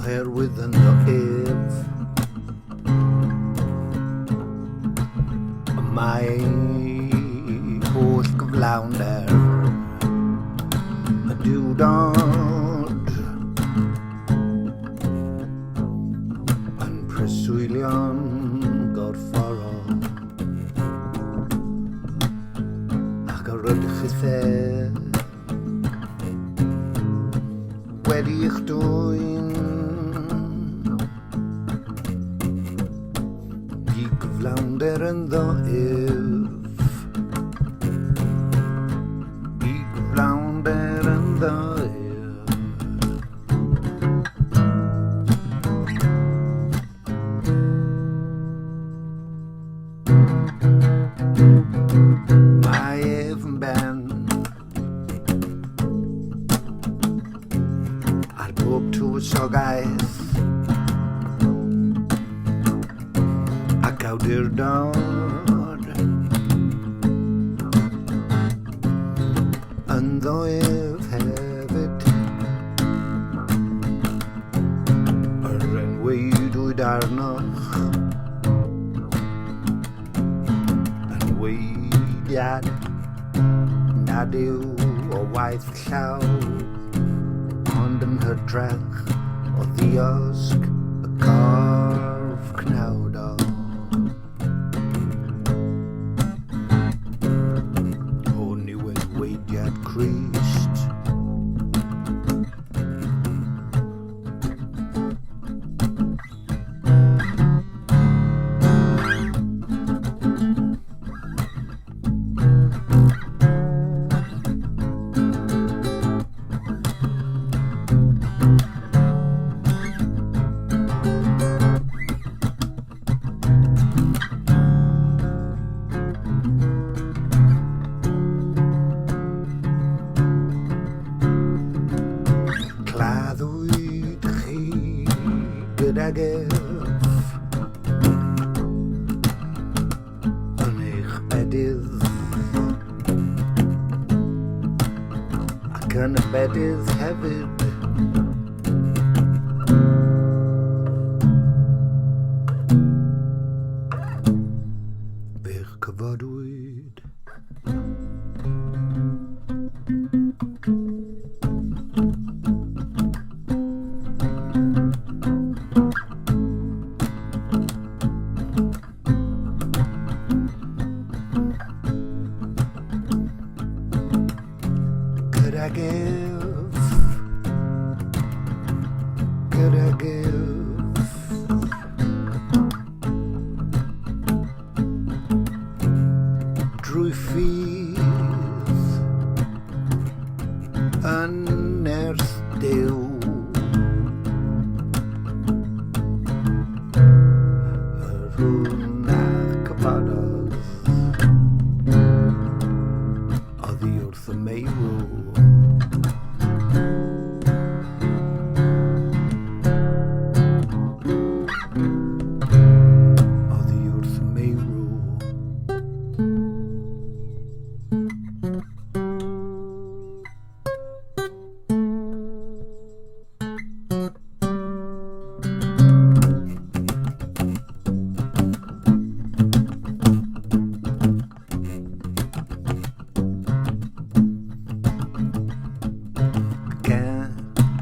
oherwydd yn ddo ef. Mae holl gyflawnder y diwdod yn preswylio'n gorfforol ac ar ydych chithau wedi eich dwy'n i gyflawnder yn ddo ef, i gyflawnder yn ddo ef. Mae ef yn ben ar bob tywysogaeth ac awdurdod yn ddo ef hefyd. Yr enweidwyd arnoch yn weidiad nad yw o waith llaw ond yn hydrach o ddiosg y corff cnawdol. Hwn yw enweidiad Crist. Claddwyd chi gydag ef yn eich bedydd ac yn y bedydd hefyd. Fe'ch cyfodwyd gydag ef, gydag ef. Drwy ffydd yn nerth Duw yr hwn a cyfadodd oddi wrth y meirw. Oddi wrth y meirw.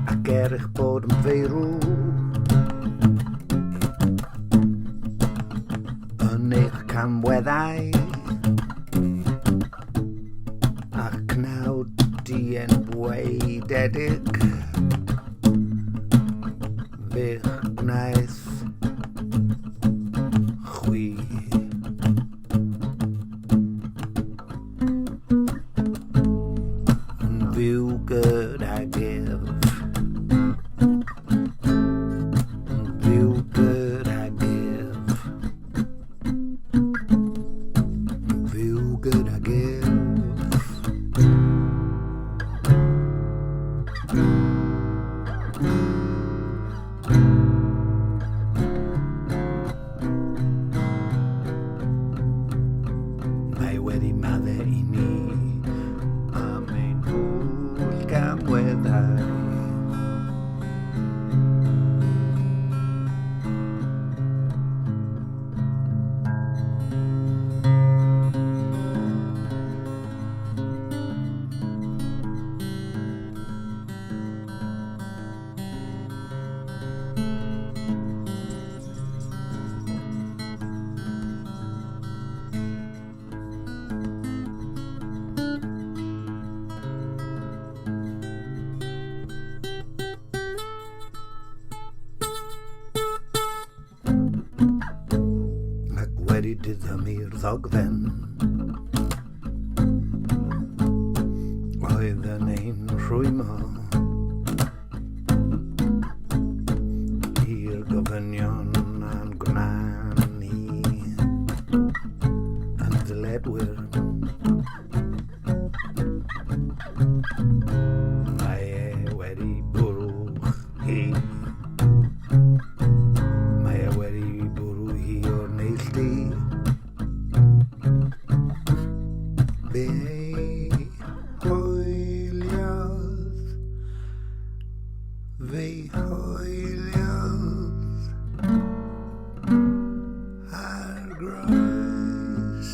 Ac eich bod yn feirw yn eich camweddau ac cnawd dienbwydedig fe'ch gwnaeth chwi. Yn fyw gydag ef, fyw gydag ef, fyw gydag ef. Mae wedi maddau i ni am ein hwyl gamweddau. am i'r ddogfen. Oedd yn ein rhwymo i'r gofynion a'n gwnan ni yn ddyledwyr. Mae e wedi bwrw hi. Mae e wedi bwrw hi o'r neilltu. Fe hwyliodd. Fe hwyliodd ar groes.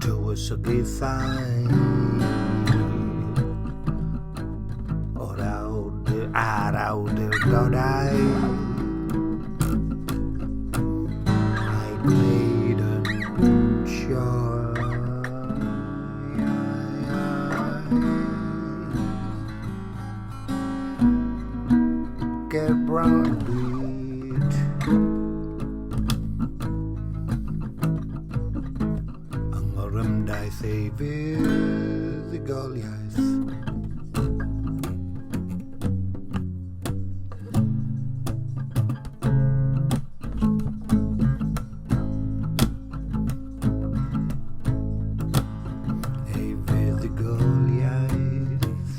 Tywysogaethau o'r awdurdodau a'i gwneud yn sioe ger bronfyd ymdaeth ei fuddugoliaeth. Ei fuddugoliaeth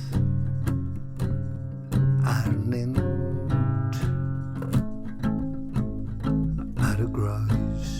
arnynt ar y groes.